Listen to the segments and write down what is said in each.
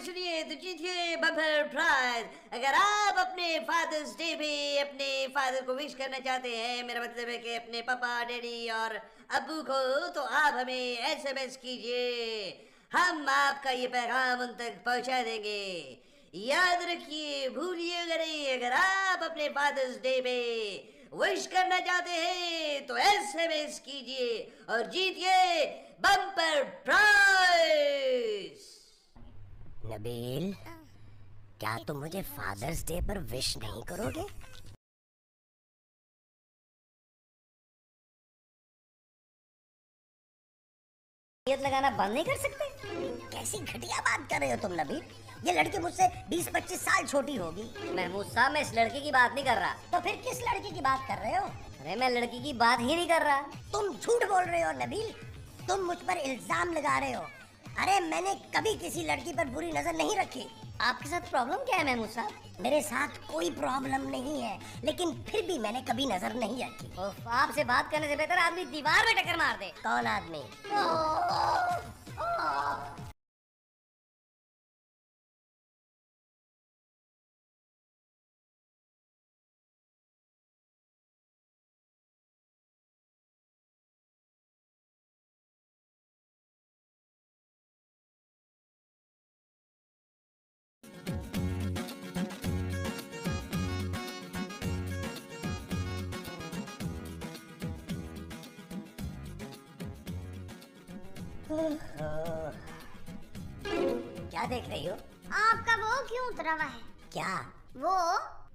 सुनिए तो जीतिए bumper prize. अगर आप अपने फादर्स डे पे अपने फादर को विश करना चाहते हैं, मेरा मतलब है कि अपने पापा डैडी और अब्बू को, तो आप हमें एसएमएस कीजिए। हम आपका ये पैगाम उन तक पहुंचा देंगे। याद रखिए, भूलिएगा नहीं, अगर आप अपने फादर्स डे पे विश करना चाहते हैं तो एसएमएस कीजिए और जीतिए बम्पर प्राइज। नबील, क्या तुम मुझे फादर्स डे पर विश नहीं करोगे? लगाना बंद नहीं कर सकते? कैसी घटिया बात कर रहे हो तुम नबील। ये लड़की मुझसे 20-25 साल छोटी होगी। महमूद साहब, मैं इस लड़की की बात नहीं कर रहा। तो फिर किस लड़की की बात कर रहे हो? अरे मैं लड़की की बात ही नहीं कर रहा। तुम झूठ बोल रहे हो नबील, तुम मुझ पर इल्जाम लगा रहे हो। अरे मैंने कभी किसी लड़की पर बुरी नजर नहीं रखी। आपके साथ प्रॉब्लम क्या है महमूद साहब? मेरे साथ कोई प्रॉब्लम नहीं है, लेकिन फिर भी मैंने कभी नजर नहीं रखी। आपसे बात करने से बेहतर आदमी दीवार में टक्कर मार दे। कौन आदमी? क्या देख रही हो? आपका वो क्यों उतरा हुआ है? क्या वो?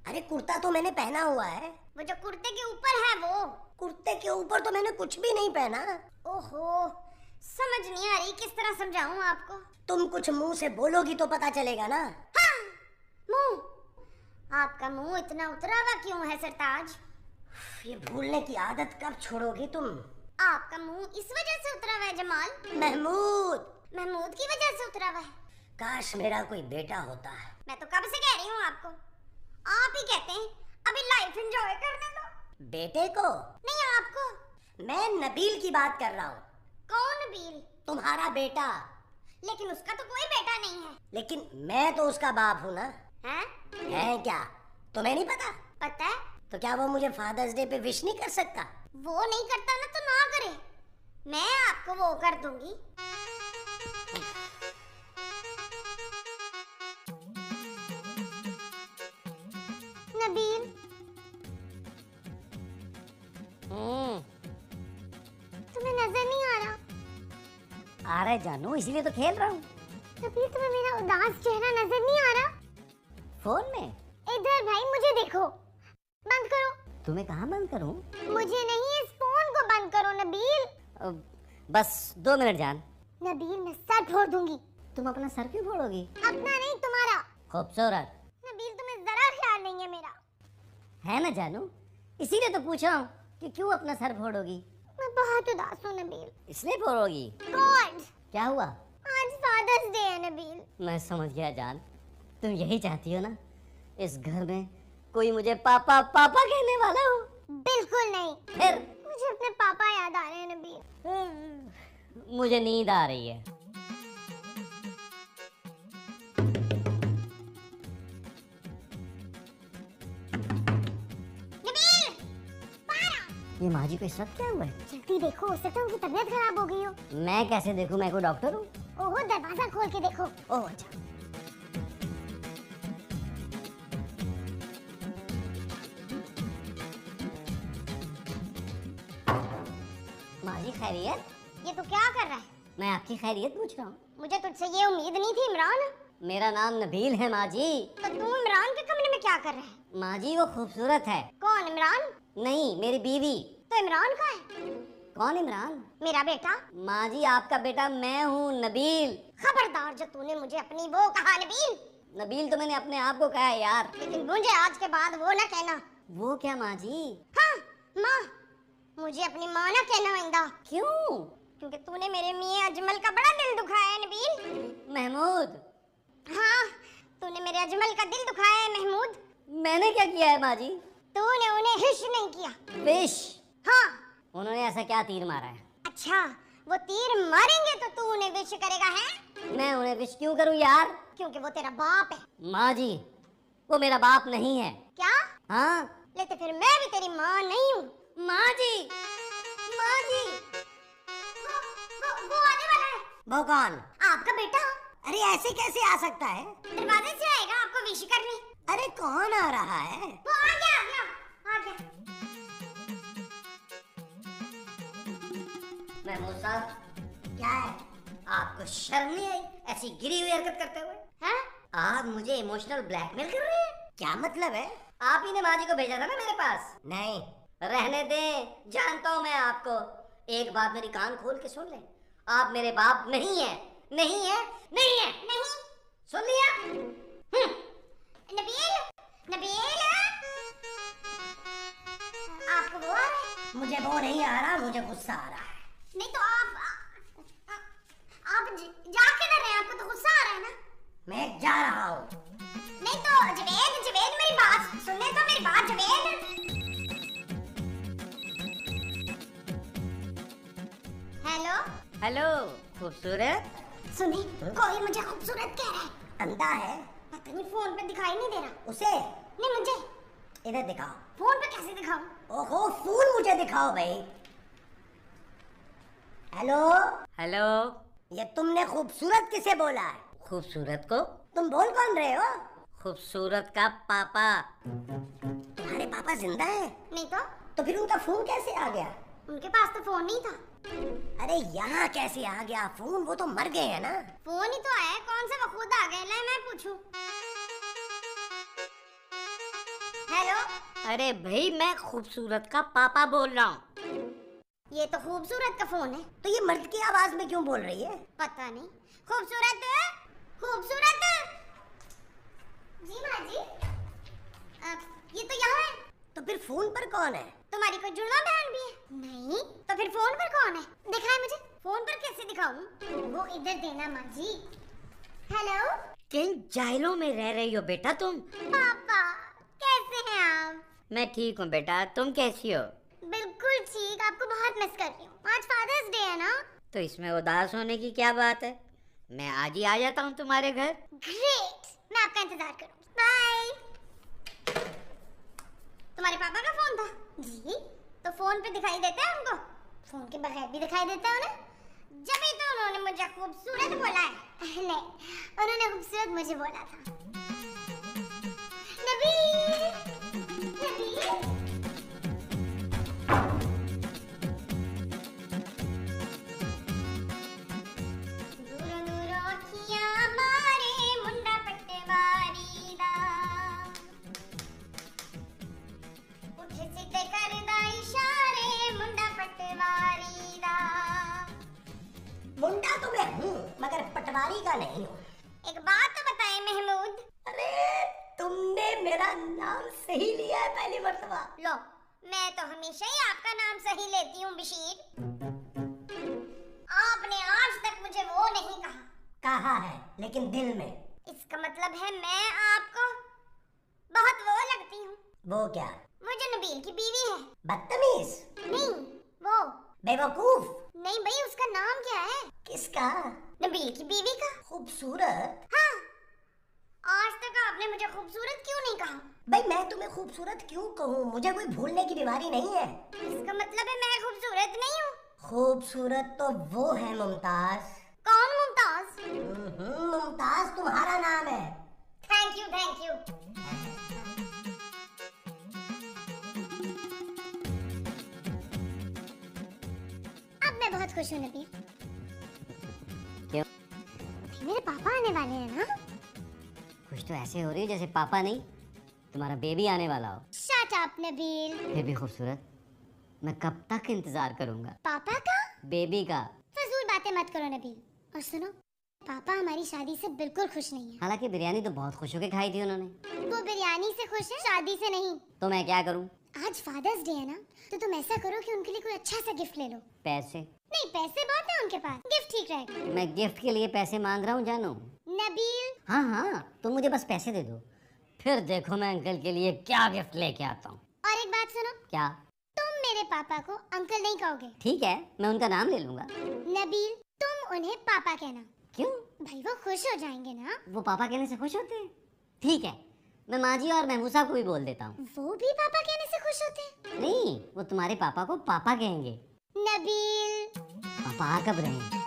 अरे कुर्ता तो मैंने पहना हुआ है। वो जो कुर्ते के ऊपर है वो? कुर्ते के ऊपर तो मैंने कुछ भी नहीं पहना। ओहो, समझ नहीं आ रही, किस तरह समझाऊं आपको? तुम कुछ मुंह से बोलोगी तो पता चलेगा ना। हाँ, मुंह? आपका मुंह इतना उतरा हुआ क्यों है सरताज? ये भूलने की आदत कब छोड़ोगी तुम? आपका मुंह इस वजह से उतरा हुआ है जमाल? महमूद। महमूद की वजह से उतरा हुआ है? काश मेरा कोई बेटा होता। मैं तो कब से कह रही हूँ आपको, आप ही कहते हैं अभी लाइफ एंजॉय करने दो। बेटे को नहीं, आपको। मैं नबील की बात कर रहा हूँ। कौन नबील? तुम्हारा बेटा। लेकिन उसका तो कोई बेटा नहीं है। लेकिन मैं तो उसका बाप हूँ ना। हैं? है क्या? तुम्हें नहीं पता? पता है। तो क्या वो मुझे फादर्स डे पे विश नहीं कर सकता? वो नहीं करता ना तो ना करे, मैं आपको वो कर दूंगी। नबील, तुम्हें नजर नहीं आ रहा? आ रहा है जानू, इसीलिए तो खेल रहा हूँ। नबील, तुम्हें मेरा उदास चेहरा नजर नहीं आ रहा? फोन में? इधर भाई, मुझे देखो। बंद करो। तुम्हें कहाँ बंद करूँ? मुझे नहीं, इस फोन को बंद करो नबील। बस 2 मिनट जान। नबील, मैं सर फोड़ दूंगी। तुम अपना सर क्यों फोड़ोगी? अपना नहीं, तुम्हारा। खूबसूरत। नबील, तुम्हें जरा ख्याल नहीं है मेरा। है ना जानू, इसीलिए तो पूछा हूँ कि क्यों अपना सर फोड़ोगी। मैं बहुत उदास हूँ नबील। इसलिए फोड़ोगी? गॉड, क्या हुआ? आज फादर्स डे है नबील। मैं समझ गया जान, तुम यही चाहती हो ना, इस घर में कोई मुझे पापा पापा कहने वाला हो। बिल्कुल नहीं। फिर? मुझे अपने पापा याद आ रहे मुझे नींद आ रही है। नबील, बाहर आओ। ये माँ जी को इस वक्त क्या हुआ है? जल्दी देखो, हो सकता है उनकी तबीयत खराब हो गई हो। मैं कैसे देखूं, मैं कोई डॉक्टर हूँ? ओहो, दरवाजा खोल के देखो। ओह अच्छा। माँ जी खैरियत? ये तो क्या कर रहा है? मैं आपकी खैरियत पूछ रहा हूँ। मुझे तुझसे ये उम्मीद नहीं थी इमरान। मेरा नाम नबील है माँ जी। तो तू इमरान के कमरे में क्या कर रहा है? माँ जी वो खूबसूरत है। कौन इमरान? नहीं, मेरी बीवी। तो इमरान का है? कौन इमरान? मेरा बेटा। माँ जी आपका बेटा मैं हूँ, नबील। खबरदार जो तूने मुझे अपनी वो कहा नबील। नबील तो मैंने अपने आप को कहा है यार। लेकिन मुझे आज के बाद वो ना कहना। वो क्या माँ जी? हाँ, माँ। मुझे अपनी माँ ना कहना आइंदा। क्यों? क्योंकि तूने मेरे मियाँ अजमल का बड़ा दिल दुखाया है नबील। महमूद। हाँ, तूने मेरे अजमल का दिल दुखाया है महमूद। मैंने क्या किया है माँ जी? तूने उन्हें हिश नहीं किया। विश? हाँ। उन्होंने ऐसा क्या तीर मारा है? अच्छा, वो तीर मारेंगे तो तू उन्हें विश करेगा है? मैं उन्हें विश क्यों करूँ यार? क्योंकि वो तेरा बाप है। माँ जी वो मेरा बाप नहीं है। क्या? हाँ। लेकिन फिर मैं भी तेरी माँ नहीं हूँ। माँ जी। माँ जी, वो आने वाला है। वो कौन? आपका बेटा। अरे ऐसे कैसे आ सकता है? दरवाजे से आएगा आपको विश करने। अरे कौन आ रहा है? वो आ गया, आ गया। महमूद साहब क्या है? आपको शर्म नहीं आई ऐसी गिरी हुई हरकत करते हुए? हाँ? आप मुझे इमोशनल ब्लैकमेल कर रहे हैं? क्या मतलब है? आप ही ने माँ जी को भेजा था ना मेरे पास? नहीं। रहने दें, जानता हूँ मैं आपको। एक बात मेरी कान खोल के सुन लें, आप मेरे बाप नहीं है। नहीं है, नहीं है, नहीं। सुन लिया? नबील, नबील, आपको वो आ रहा है? मुझे वो नहीं आ रहा, मुझे गुस्सा आ रहा है। नहीं तो आप जा किधर रहे हैं? आपको तो गुस्सा आ रहा है ना? मैं जा रहा हूँ। नहीं तो जवेद, जवेद मेरी बात सुनने तो, मेरी बात जवेद। हेलो हेलो खूबसूरत। सुनी, कोई मुझे खूबसूरत कह रहा है। अंधा है? पता नहीं, फोन पे दिखाई नहीं दे रहा। उसे? नहीं मुझे। इधर दिखाओ। फोन पे कैसे दिखाऊं? ओहो फूल मुझे दिखाओ भाई। Hello hello. ये तुमने खूबसूरत किसे बोला है? खूबसूरत को? तुम बोल कौन रहे हो? खूबसूरत का पापा। तुम्हारे पापा जिंदा है? नहीं तो फिर उनका फोन कैसे आ गया? उनके पास तो फोन नहीं था। अरे यहाँ कैसे आ गया फोन? वो तो मर गए हैं ना। फोन ही तो आया, कौन से वो खुद आ गए? ले मैं पूछूं। हेलो। अरे भाई मैं खूबसूरत का पापा बोल रहा हूँ। ये तो खूबसूरत का फोन है। तो ये मर्द की आवाज में क्यों बोल रही है? पता नहीं। खूबसूरत, खूबसूरत। जी माँ जी, ये तो यहाँ है। तो फिर फोन पर कौन है? तुम्हारी कोई जुड़वा बहन भी है? नहीं। तो फिर फोन पर कौन है? दिखाए मुझे। फोन पर कैसे दिखाऊं? वो इधर देना माँ जी। हेलो। किन जाहिलों में रह रही हो बेटा तुम? पापा कैसे हैं आप? मैं ठीक हूँ बेटा, तुम कैसी हो? बिल्कुल ठीक, आपको बहुत मिस कर रही हूँ। आज फादर्स डे है ना? तो इसमें उदास होने की क्या बात है? मैं आज ही आ जाता हूँ तुम्हारे घर। ग्रेट, मैं आपका इंतजार करूँगी। बाय। तुम्हारे पापा का फोन था? जी। तो फोन पे दिखाई देता है उनको? फोन के बगैर भी दिखाई देता है उन्हें? जब ही तो उन्होंने मुझे खूबसूरत बोला है। नहीं, उन्होंने खूबसूरत मुझे बोला था। नबील, नबील। दूरों दूरों अखियां मारे मुंडा पटवारी दा, उठ सीधे करदा इशारे मुंडा पटवारी दा। मुंडा तो मैं हूँ मगर पटवारी का नहीं हूँ। एक बात तो बताए महमूद। अरे तुमने मेरा नाम सही लिया है पहली मर्तबा। लो, मैं तो हमेशा ही आपका नाम सही लेती हूँ बशीर। आपने आज तक मुझे वो नहीं कहा। कहा है लेकिन दिल में। इसका मतलब है मैं आपको बहुत वो लगती हूँ। वो क्या? वो जो नबील की बीवी है। बदतमीज। नहीं, वो बेवकूफ। नहीं भाई, उसका नाम क्या है? किसका? नबील की बीवी का। खूबसूरत? हाँ। आज तक आपने मुझे खूबसूरत क्यों नहीं कहा? भाई मैं तुम्हें खूबसूरत क्यों कहूँ? मुझे कोई भूलने की बीमारी नहीं है। इसका मतलब है मैं खूबसूरत नहीं हूँ? खूबसूरत तो वो है मुमताज। कौन मुमताज? मुमताज तुम्हारा नाम है। Thank you thank you. अब मैं बहुत खुश हूँ नबील। क्यों? मेरे पापा आने वाले हैं ना? कुछ तो ऐसे हो रही है जैसे पापा नहीं तुम्हारा बेबी आने वाला हो। Shut up Nabeel. फिर भी खूबसूरत, मैं कब तक इंतजार करूंगा पापा का? बेबी का। फजूल बातें मत करो नबील। और सुनो, पापा हमारी शादी से बिल्कुल खुश नहीं है। हालांकि बिरयानी तो बहुत खुश होकर खाई थी उन्होंने। वो बिरयानी से खुश है, शादी से नहीं। तो मैं क्या करूं? आज फादर्स डे है ना, तो तुम ऐसा करो कि उनके लिए कोई अच्छा सा गिफ्ट ले लो। पैसे? नहीं, पैसे बहुत है उनके पास, गिफ्ट ठीक रहेगा। मैं गिफ्ट के लिए पैसे मांग रहा हूँ जानू? नबील। हाँ हाँ, तुम मुझे बस पैसे दे दो, फिर देखो मैं अंकल के लिए क्या गिफ्ट लेके आता हूँ। और एक बात सुनो। क्या? तुम मेरे पापा को अंकल नहीं कहोगे। ठीक है, मैं उनका नाम ले लूंगा। नबील, तुम उन्हें पापा कहना। क्यों? भाई वो खुश हो जाएंगे ना। वो पापा कहने से खुश होते हैं? ठीक है, मैं माजी और महमूद साहब को भी बोल देता हूँ। वो भी पापा कहने से खुश होते हैं? नहीं, वो तुम्हारे पापा को पापा कहेंगे। नबील। पापा आ कब रहे हैं?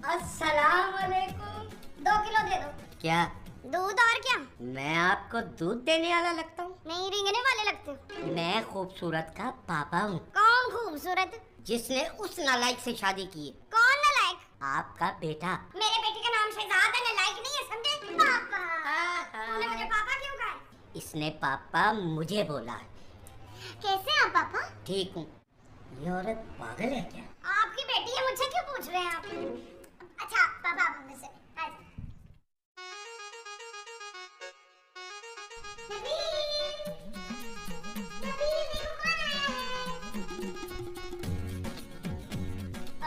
अस्सलाम वालेकुम। 2 किलो दे दो। क्या? दूध और क्या? मैं आपको दूध देने वाला लगता हूँ? नहीं, रेंगने वाले लगते हो। मैं खूबसूरत का पापा हूँ। कौन खूबसूरत? जिसने उस नालायक से शादी की है। कौन नालायक? आपका बेटा। मेरे बेटे का नाम शहजाद है, नालायक नहीं है, समझे? पापा। तूने मुझे पापा क्यों कहा? इसने पापा मुझे बोला है। कैसे आप पापा? ठीक हूँ। ये औरत पागल है क्या? आपकी बेटी है, मुझसे क्यों पूछ रहे हैं आप? अच्छा पापा, आप मुझसे नबील, नबील देखो कौन आया है।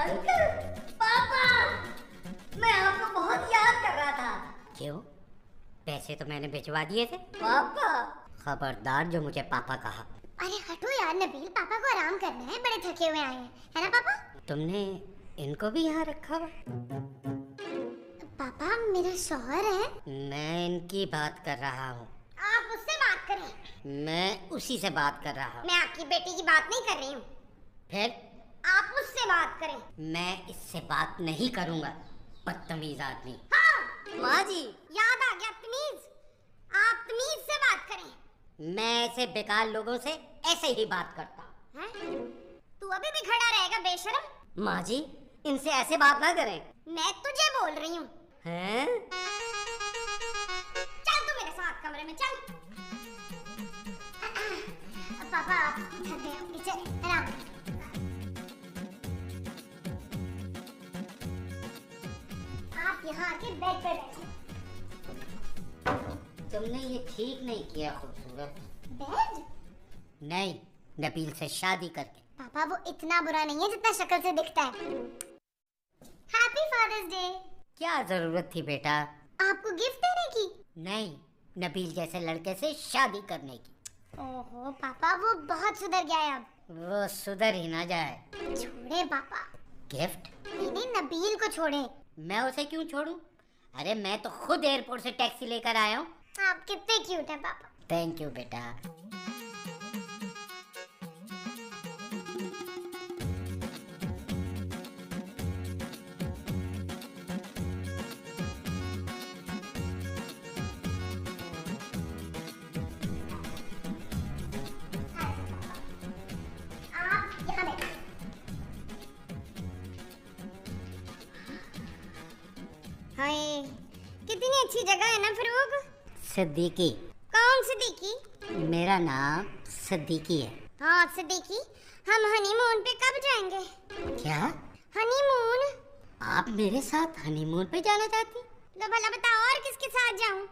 अंकल, पापा, मैं आपको बहुत याद कर रहा था। क्यों? पैसे तो मैंने भिजवा दिए थे। पापा, खबरदार जो मुझे पापा कहा। अरे हटो यार नबील, पापा को आराम करना है, बड़े थके हुए आए हैं, है ना पापा? तुमने इनको भी यहाँ रखा हुआ? पापा मेरा शौहर है। मैं इनकी बात कर रहा हूँ। आप उससे बात करें। मैं उसी से बात कर रहा हूँ। मैं आपकी बेटी की बात नहीं कर रही हूँ। फिर? आप उससे बात करें। मैं इससे बात नहीं करूँगा, बदतमीज आदमी। हाँ माँ जी, याद आ गया, तमीज। आप तमीज से बात करें। मैं ऐसे बेकार लोगों से ऐसे ही बात करता हूँ। हैं? तू अभी भी खड़ा रहेगा बेशरम? माँ जी, इनसे ऐसे बात ना करें। मैं तुझे बोल रही हूँ। हैं? चल तू मेरे साथ कमरे में चल। पापा आप थक गए होंगे, चल आराम कर। आप यहाँ आके बेड पे बैठो। तुमने ये ठीक नहीं किया खूबसूरत। बेड? नहीं, नबील से शादी करके। पापा वो इतना बुरा नहीं है जितना शक्ल से दिखता है। Happy Father's day. क्या जरूरत थी बेटा? आपको गिफ्ट देने की? नहीं, नबील जैसे लड़के से शादी करने की। ओहो पापा, वो बहुत सुधर गया है अब। वो सुधर ही ना जाए। छोड़े पापा। गिफ्ट? नहीं, नबील को छोड़े। मैं उसे क्यों छोड़ूं? अरे मैं तो खुद एयरपोर्ट से टैक्सी लेकर आया हूँ। आप कितने क्यूट हैं पापा। थैंक यू बेटा। आप यहाँ बैठो। हाय, कितनी अच्छी जगह है ना फरूक। सिद्दीकी। कौन सिद्दीकी? मेरा नाम सिद्दीकी है। हाँ सिद्दीकी, हम हनीमून पे कब जाएंगे? क्या? हनीमून? आप मेरे साथ हनीमून पे जाना चाहती? तो भला बताओ और किसके साथ जाऊं?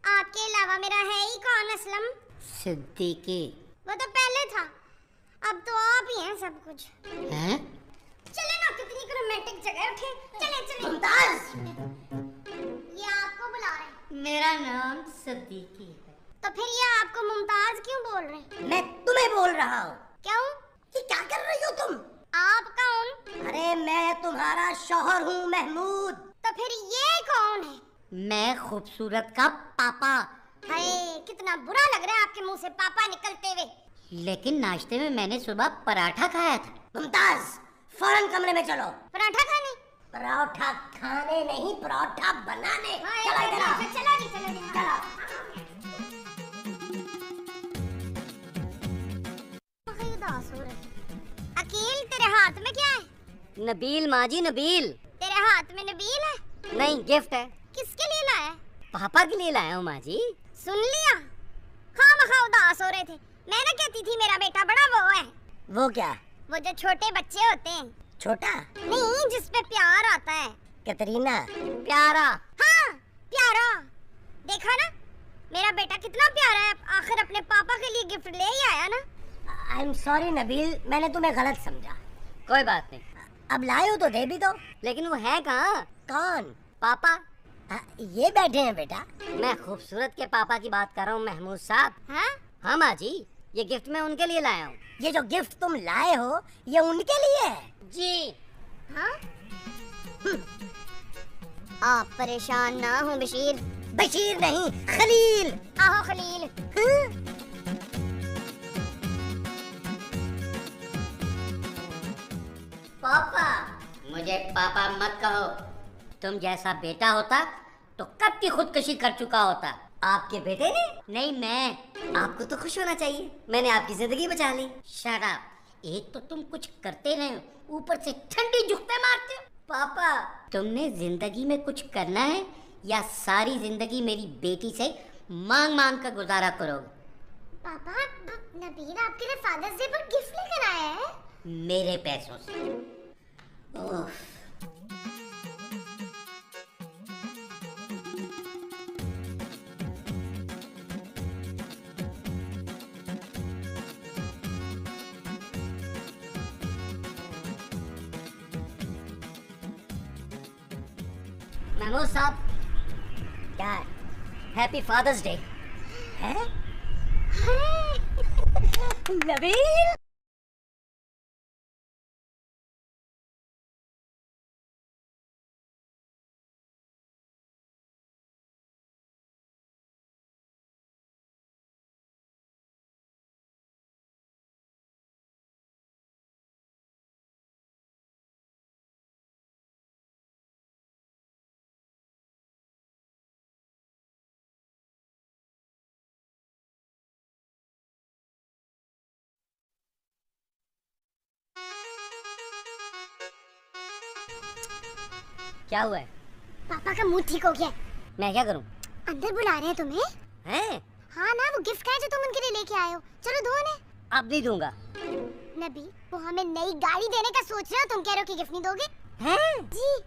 आपके अलावा मेरा है ही कौन असलम? सिद्दीकी। वो तो पहले था, अब तो आप ही हैं सब कुछ। हैं? चले ना, कितनी रोमांटिक जगह उठे, चले चले। मुमताज, ये आपको बुला रहे हैं। मेरा नाम सिद्दीकी है। तो फिर ये आपको मुमताज क्यों बोल रहे हैं? मैं तुम्हें बोल रहा हूँ। क्यों? ये क्या कर रही हो तुम? आप कौन? अरे मैं तुम्हारा शौहर हूँ महमूद। तो फिर ये कौन है? मैं खूबसूरत का पापा। हाय, कितना बुरा लग रहा है आपके मुंह से पापा निकलते हुए। लेकिन नाश्ते में मैंने सुबह पराठा खाया था। मुमताज, फौरन कमरे में चलो। पराठा खाने? पराठा खाने नहीं, पराठा बनाने। हाँ, चलो इधर आओ। चलो जी, चलो जी। चलो। उदास हो रहे। अकील, तेरे हाथ में क्या है? नबील माँ जी, नबील। तेरे हाथ में नबील है? नहीं, गिफ्ट है। किसके लिए लाया है? पापा के लिए लाया हूँ माँ जी। सुन लिया? खामखा उदास हो रहे थे। मैं ना कहती थी मेरा बेटा बड़ा वो है। वो क्या? वो जो छोटे बच्चे होते हैं। छोटा? नहीं, जिसपे प्यार आता है। कैटरीना? प्यारा। हाँ, प्यारा। देखा ना, मेरा बेटा कितना प्यारा है। आखिर अपने पापा के लिए गिफ्ट ले ही आया ना। आई एम सॉरी नबील, मैंने तुम्हें गलत समझा। कोई बात नहीं। अब लाए हो तो दे भी दो। लेकिन वो है कहाँ? कौन? पापा। ये बैठे हैं बेटा। मैं खूबसूरत के पापा की बात कर रहा हूँ महमूद साहब। हाँ? हाँ माँ जी, ये गिफ्ट मैं उनके लिए लाया हूँ। ये जो गिफ्ट तुम लाए हो ये उनके लिए है? जी। हाँ? आप परेशान ना हो बशीर। बशीर नहीं, खलील। आहो खलील। पापा। मुझे पापा मत कहो। तुम जैसा बेटा होता तो कब की खुदकुशी कर चुका होता। आपके बेटे ने? नहीं, मैं। आपको तो खुश होना चाहिए, मैंने आपकी जिंदगी बचा ली। Shut up. एक तो तुम कुछ करते रहे हो, ऊपर से ठंडी जुगते मारते हो। पापा, तुमने जिंदगी में कुछ करना है या सारी जिंदगी मेरी बेटी से मांग मांग कर गुजारा करोगे? पापा, नबील आपके लिए फादर्स डे पर गिफ्ट लेकर आया है। मेरे पैसों से। ओह। महमूद साहब, क्या है? Happy Father's day. है? नबील, क्या हुआ है? पापा का मूड ठीक हो गया। मैं क्या करूं? अंदर बुला रहे हैं तुम्हें। हैं? हाँ ना, वो गिफ्ट है जो तुम उनके लिए लेके आए हो। चलो दो ने। अब नहीं दूंगा। नबी, वो हमें नई गाड़ी देने का सोच रहे हो, तुम कह रहे हो कि गिफ्ट नहीं दोगे? हैं? जी।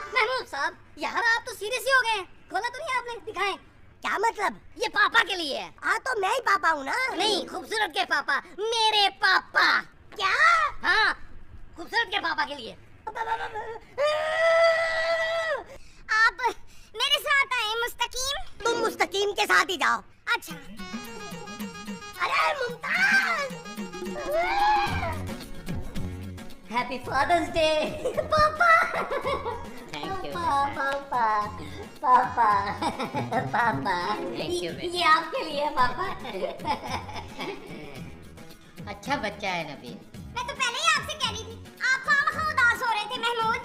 महमूद साहब, यार आप तो सीरियस ही हो गए। खोला तो नहीं आपने? दिखाएं। क्या मतलब? ये पापा के लिए है। हाँ तो मैं ही पापा हूँ ना। नहीं, खूबसूरत के पापा, मेरे पापा। क्या? हाँ, खूबसूरत के पापा के लिए। आप मेरे साथ आए मुस्तकीम। तुम मुस्तकीम के साथ ही जाओ। अच्छा। अरे मुमताज, हैप्पी फादर्स डे पापा। थैंक यू पापा, पापा, पापा। Thank you. ये आपके लिए है पापा। अच्छा बच्चा है नबील। मैं तो पहले ही आपसे कह रही थी, आप खामखा उदास हो रहे थे महमूद।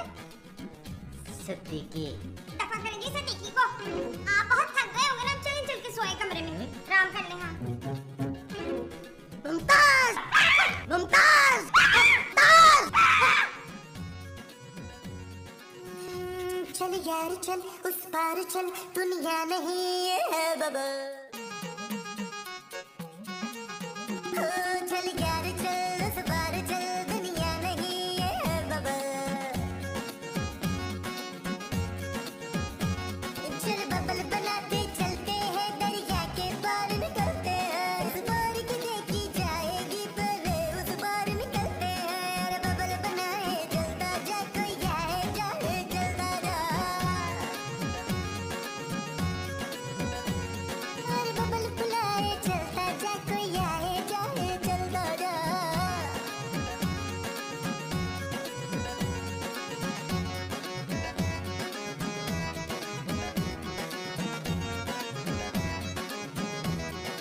सिद्दीकी। दफा करेंगे सदीकी को। आप बहुत थक गए होंगे ना, चलिए चल के सोए कमरे में, आराम कर लें। हाँ। मुमताज, मुमताज, चल यार चल, उस पार चल, दुनिया नहीं है बबल।